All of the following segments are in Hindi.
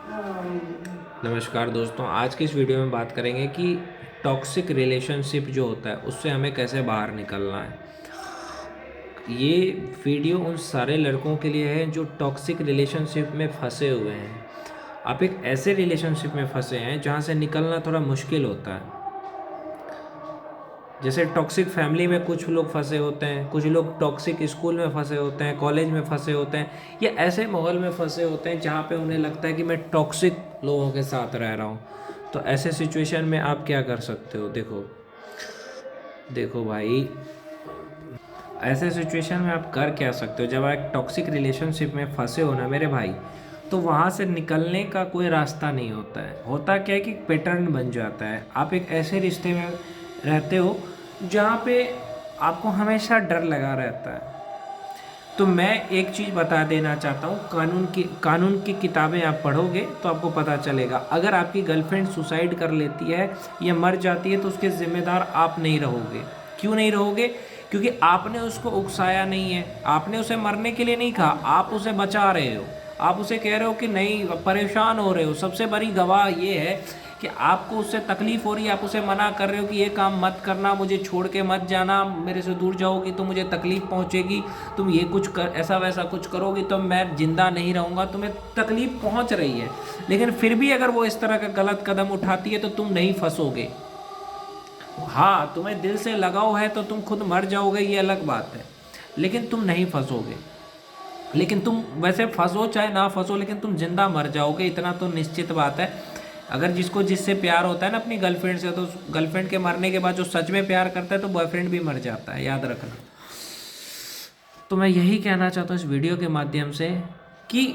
नमस्कार दोस्तों, आज की इस वीडियो में बात करेंगे कि टॉक्सिक रिलेशनशिप जो होता है उससे हमें कैसे बाहर निकलना है। ये वीडियो उन सारे लड़कों के लिए है जो टॉक्सिक रिलेशनशिप में फंसे हुए हैं। आप एक ऐसे रिलेशनशिप में फंसे हैं जहाँ से निकलना थोड़ा मुश्किल होता है। जैसे टॉक्सिक फैमिली में कुछ लोग फंसे होते हैं, कुछ लोग टॉक्सिक स्कूल में फंसे होते हैं, कॉलेज में फंसे होते हैं, या ऐसे माहौल में फंसे होते हैं जहाँ पे उन्हें लगता है कि मैं टॉक्सिक लोगों के साथ रह रहा हूँ। तो ऐसे सिचुएशन में आप क्या कर सकते हो? देखो देखो भाई, ऐसे सिचुएशन में आप कर क्या सकते हो? जब आप एक टॉक्सिक रिलेशनशिप में फंसे हो ना मेरे भाई, तो वहाँ से निकलने का कोई रास्ता नहीं होता है। होता क्या है कि पैटर्न बन जाता है। आप एक ऐसे रिश्ते में रहते हो जहाँ पे आपको हमेशा डर लगा रहता है। तो मैं एक चीज़ बता देना चाहता हूँ, कानून की किताबें आप पढ़ोगे तो आपको पता चलेगा। अगर आपकी गर्लफ्रेंड सुसाइड कर लेती है या मर जाती है तो उसके ज़िम्मेदार आप नहीं रहोगे। क्यों नहीं रहोगे? क्योंकि आपने उसको उकसाया नहीं है, आपने उसे मरने के लिए नहीं कहा, आप उसे बचा रहे हो। आप उसे कह रहे हो कि नहीं, परेशान हो रहे हो। सबसे बड़ी गवाह ये है कि आपको उससे तकलीफ़ हो रही है, आप उसे मना कर रहे हो कि ये काम मत करना, मुझे छोड़ के मत जाना, मेरे से दूर जाओगी तो मुझे तकलीफ़ पहुंचेगी, तुम ये कुछ कर, ऐसा वैसा कुछ करोगी तो मैं ज़िंदा नहीं रहूँगा, तुम्हें तकलीफ़ पहुंच रही है। लेकिन फिर भी अगर वो इस तरह का गलत कदम उठाती है तो तुम नहीं फंसोगे। हाँ, तुम्हें दिल से लगाव है तो तुम खुद मर जाओगे, ये अलग बात है, लेकिन तुम नहीं फंसोगे। लेकिन तुम वैसे फंसो चाहे ना फंसो, लेकिन तुम जिंदा मर जाओगे, इतना तो निश्चित बात है। अगर जिसको जिससे प्यार होता है ना अपनी गर्लफ्रेंड से, तो गर्लफ्रेंड के मरने के बाद जो सच में प्यार करता है तो बॉयफ्रेंड भी मर जाता है, याद रखना। तो मैं यही कहना चाहता हूँ इस वीडियो के माध्यम से कि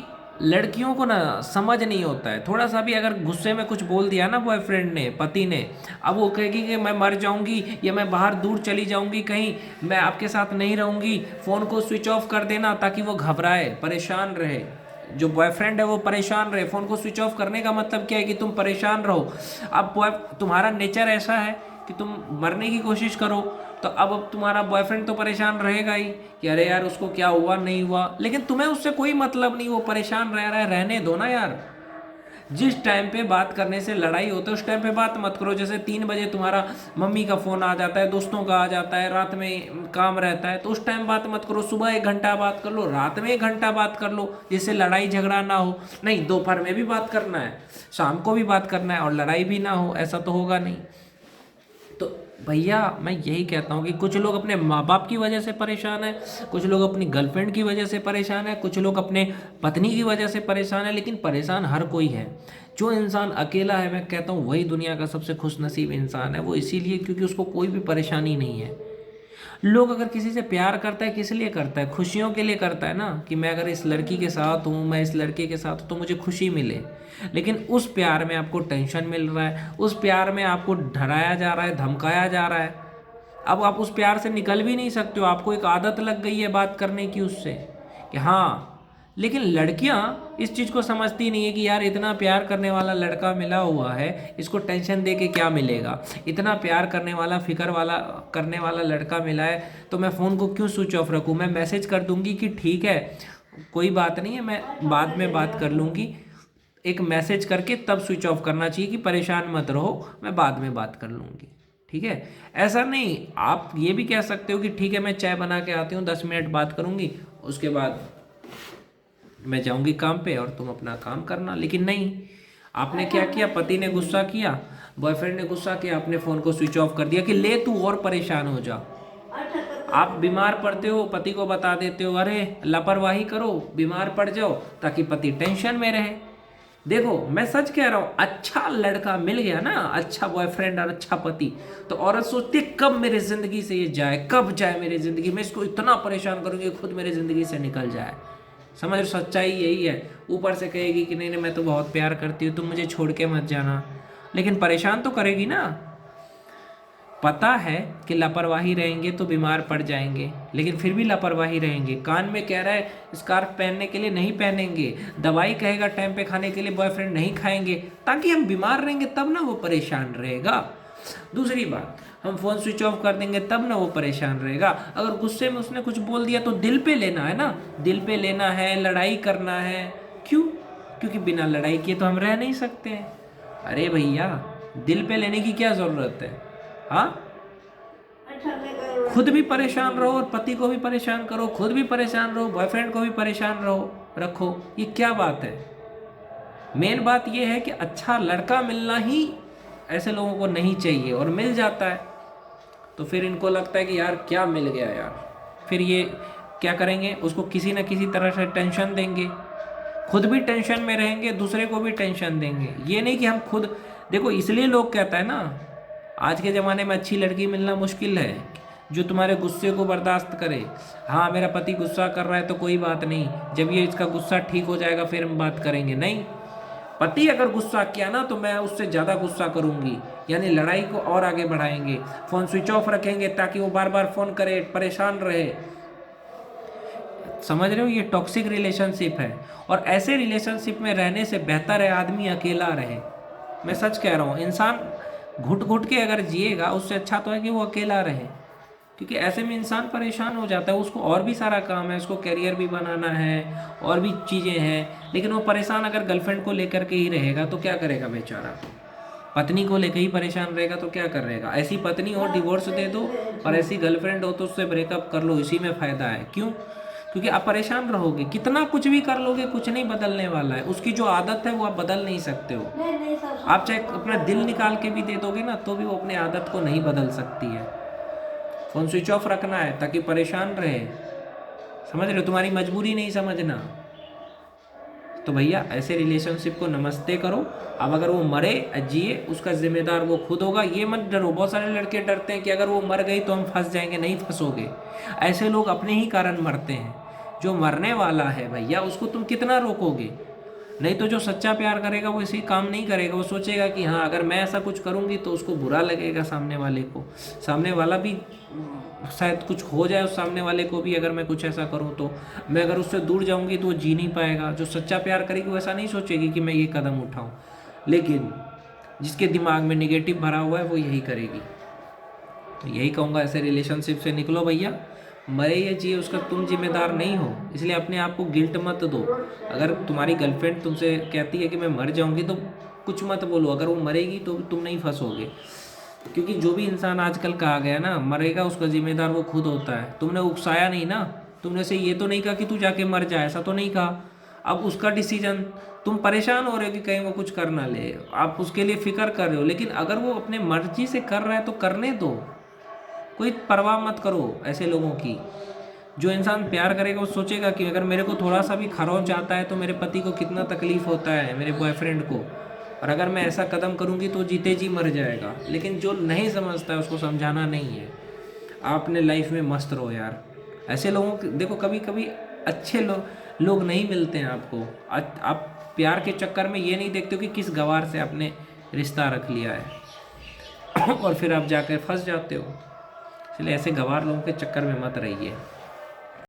लड़कियों को ना समझ नहीं होता है। थोड़ा सा भी अगर गुस्से में कुछ बोल दिया ना बॉयफ्रेंड ने, पति ने, अब वो कहेगी कि मैं मर जाऊंगी या मैं बाहर दूर चली जाऊंगी कहीं, मैं आपके साथ नहीं रहूंगी, फ़ोन को स्विच ऑफ कर देना ताकि वो घबराए, परेशान रहे। जो बॉयफ्रेंड है वो परेशान रहे। फ़ोन को स्विच ऑफ करने का मतलब क्या है? कि तुम परेशान रहो। अब बॉय तुम्हारा नेचर ऐसा है कि तुम मरने की कोशिश करो, तो अब तुम्हारा बॉयफ्रेंड तो परेशान रहेगा ही कि अरे यार उसको क्या हुआ नहीं हुआ, लेकिन तुम्हें उससे कोई मतलब नहीं, वो परेशान रह रहा है, रहने दो ना यार। जिस टाइम पे बात करने से लड़ाई होता है उस टाइम पे बात मत करो। जैसे 3 बजे तुम्हारा मम्मी का फ़ोन आ जाता है, दोस्तों का आ जाता है, रात में काम रहता है, तो उस टाइम बात मत करो। सुबह 1 घंटा बात कर लो, रात में 1 घंटा बात कर लो, जिससे लड़ाई झगड़ा ना हो। नहीं, दोपहर में भी बात करना है, शाम को भी बात करना है, और लड़ाई भी ना हो, ऐसा तो होगा नहीं। तो भैया मैं यही कहता हूँ कि कुछ लोग अपने माँ बाप की वजह से परेशान है, कुछ लोग अपनी गर्लफ्रेंड की वजह से परेशान है, कुछ लोग अपने पत्नी की वजह से परेशान है, लेकिन परेशान हर कोई है। जो इंसान अकेला है, मैं कहता हूँ वही दुनिया का सबसे खुशनसीब इंसान है। वो इसीलिए क्योंकि उसको कोई भी परेशानी नहीं है। लोग अगर किसी से प्यार करता है किस लिए करता है? खुशियों के लिए करता है ना, कि मैं अगर इस लड़की के साथ हूँ, मैं इस लड़के के साथ हूँ तो मुझे खुशी मिले। लेकिन उस प्यार में आपको टेंशन मिल रहा है, उस प्यार में आपको डराया जा रहा है, धमकाया जा रहा है। अब आप उस प्यार से निकल भी नहीं सकते हो, आपको एक आदत लग गई है बात करने की उससे, कि हाँ। लेकिन लड़कियां इस चीज़ को समझती नहीं है कि यार इतना प्यार करने वाला लड़का मिला हुआ है, इसको टेंशन दे के क्या मिलेगा? इतना प्यार करने वाला, फिक्र वाला करने वाला लड़का मिला है, तो मैं फ़ोन को क्यों स्विच ऑफ रखूँ? मैं मैसेज कर दूंगी कि ठीक है, कोई बात नहीं है, मैं बाद में बात कर लूँगी। एक मैसेज करके तब स्विच ऑफ करना चाहिए कि परेशान मत रहो, मैं बाद में बात कर लूँगी। ठीक है? ऐसा नहीं, आप ये भी कह सकते हो कि ठीक है मैं चाय बना के आती हूँ, 10 मिनट बात करूँगी, उसके बाद मैं जाऊंगी काम पे और तुम अपना काम करना। लेकिन नहीं, आपने क्या किया? पति ने गुस्सा किया, बॉयफ्रेंड ने गुस्सा किया, आपने फ़ोन को स्विच ऑफ कर दिया कि ले तू और परेशान हो जा। आप बीमार पड़ते हो, पति को बता देते हो, अरे लापरवाही करो, बीमार पड़ जाओ ताकि पति टेंशन में रहे। देखो मैं सच कह रहा हूँ, अच्छा लड़का मिल गया ना, अच्छा बॉयफ्रेंड और अच्छा पति, तो औरत सोचती है कब मेरे ज़िंदगी से ये जाए, कब जाए मेरी ज़िंदगी में, इसको इतना परेशान करूँगी खुद मेरी ज़िंदगी से निकल जाए। समझ लो, सच्चाई यही है। ऊपर से कहेगी कि नहीं नहीं मैं तो बहुत प्यार करती हूँ, तुम मुझे छोड़ के मत जाना, लेकिन परेशान तो करेगी ना। पता है कि लापरवाही रहेंगे तो बीमार पड़ जाएंगे, लेकिन फिर भी लापरवाही रहेंगे। कान में कह रहा है स्कार्फ पहनने के लिए, नहीं पहनेंगे। दवाई कहेगा टाइम पे खाने के लिए, बॉयफ्रेंड नहीं खाएंगे, ताकि हम बीमार रहेंगे तब ना वो परेशान रहेगा। दूसरी बात, हम फ़ोन स्विच ऑफ कर देंगे तब ना वो परेशान रहेगा। अगर गुस्से में उसने कुछ बोल दिया तो दिल पे लेना है ना, दिल पे लेना है, लड़ाई करना है। क्यों? क्योंकि बिना लड़ाई किए तो हम रह नहीं सकते हैं। अरे भैया, दिल पे लेने की क्या ज़रूरत है? हाँ, खुद भी परेशान रहो और पति को भी परेशान करो, खुद भी परेशान रहो, बॉयफ्रेंड को भी परेशान रहो रखो, ये क्या बात है? मेन बात ये है कि अच्छा लड़का मिलना ही ऐसे लोगों को नहीं चाहिए, और मिल जाता है तो फिर इनको लगता है कि यार क्या मिल गया यार। फिर ये क्या करेंगे, उसको किसी न किसी तरह से टेंशन देंगे, खुद भी टेंशन में रहेंगे, दूसरे को भी टेंशन देंगे। ये नहीं कि हम खुद, देखो इसलिए लोग कहता है ना, आज के ज़माने में अच्छी लड़की मिलना मुश्किल है जो तुम्हारे गुस्से को बर्दाश्त करे। हाँ, मेरा पति गुस्सा कर रहा है तो कोई बात नहीं, जब ये इसका गुस्सा ठीक हो जाएगा फिर हम बात करेंगे। नहीं, पति अगर गुस्सा किया ना तो मैं उससे ज़्यादा गुस्सा करूँगी, यानी लड़ाई को और आगे बढ़ाएंगे, फ़ोन स्विच ऑफ रखेंगे ताकि वो बार बार फ़ोन करे, परेशान रहे। समझ रहे हो, ये टॉक्सिक रिलेशनशिप है। और ऐसे रिलेशनशिप में रहने से बेहतर है आदमी अकेला रहे। मैं सच कह रहा हूँ, इंसान घुट घुट के अगर जिएगा उससे अच्छा तो है कि वो अकेला रहे, क्योंकि ऐसे में इंसान परेशान हो जाता है। उसको और भी सारा काम है, उसको करियर भी बनाना है और भी चीज़ें हैं, लेकिन वो परेशान अगर गर्लफ्रेंड को लेकर के ही रहेगा तो क्या करेगा बेचारा? पत्नी को लेकर ही परेशान रहेगा तो क्या कर रहेगा? ऐसी पत्नी हो डिवोर्स दे दो, और ऐसी गर्लफ्रेंड हो तो उससे ब्रेकअप कर लो, इसी में फ़ायदा है। क्यों? क्योंकि आप परेशान रहोगे, कितना कुछ भी कर लोगे कुछ नहीं बदलने वाला है। उसकी जो आदत है वो आप बदल नहीं सकते हो। आप चाहे अपना दिल निकाल के भी दे दोगे ना तो भी वो अपनी आदत को नहीं बदल सकती है। फ़ोन स्विच ऑफ रखना है ताकि परेशान रहे, समझ रहे हो? तुम्हारी मजबूरी नहीं समझना। तो भैया ऐसे रिलेशनशिप को नमस्ते करो। अब अगर वो मरे जिए, उसका जिम्मेदार वो खुद होगा। ये मत डरो, बहुत सारे लड़के डरते हैं कि अगर वो मर गई तो हम फंस जाएंगे। नहीं फंसोगे, ऐसे लोग अपने ही कारण मरते हैं। जो मरने वाला है भैया उसको तुम कितना रोकोगे? नहीं तो जो सच्चा प्यार करेगा वो इसी काम नहीं करेगा। वो सोचेगा कि हाँ अगर मैं ऐसा कुछ करूँगी तो उसको बुरा लगेगा, सामने वाले को, सामने वाला भी शायद कुछ हो जाए उस सामने वाले को भी अगर मैं कुछ ऐसा करूँ तो। मैं अगर उससे दूर जाऊँगी तो वो जी नहीं पाएगा। जो सच्चा प्यार करेगी वो ऐसा नहीं सोचेगी कि मैं ये कदम उठाऊँ, लेकिन जिसके दिमाग में नेगेटिव भरा हुआ है वो यही करेगी। तो यही कहूँगा, ऐसे रिलेशनशिप से निकलो भैया। मरे या जिए उसका तुम जिम्मेदार नहीं हो, इसलिए अपने आप को गिल्ट मत दो। अगर तुम्हारी गर्लफ्रेंड तुमसे कहती है कि मैं मर जाऊंगी तो कुछ मत बोलो, अगर वो मरेगी तो तुम नहीं फंसोगे। क्योंकि जो भी इंसान आजकल कहा गया ना, मरेगा उसका जिम्मेदार वो खुद होता है। तुमने उकसाया नहीं ना, तुमने से ये तो नहीं कहा कि तू जाके मर जाए, ऐसा तो नहीं कहा। अब उसका डिसीजन, तुम परेशान हो रहे हो कि कहीं वो कुछ कर ना ले, आप उसके लिए फिक्र कर रहे हो, लेकिन अगर वो अपने मर्जी से कर रहा है तो करने दो, कोई परवाह मत करो ऐसे लोगों की। जो इंसान प्यार करेगा वो सोचेगा कि अगर मेरे को थोड़ा सा भी खरोंच आता है तो मेरे पति को कितना तकलीफ़ होता है, मेरे बॉयफ्रेंड को, और अगर मैं ऐसा कदम करूँगी तो जीते जी मर जाएगा। लेकिन जो नहीं समझता है उसको समझाना नहीं है। आप अपने लाइफ में मस्त रहो यार। ऐसे लोगों को देखो, कभी कभी अच्छे लोग नहीं मिलते हैं आपको। आप प्यार के चक्कर में ये नहीं देखते हो कि किस गवार से आपने रिश्ता रख लिया है और फिर आप जाकर फंस जाते हो। इसलिए ऐसे गवार लोगों के चक्कर में मत रहिए।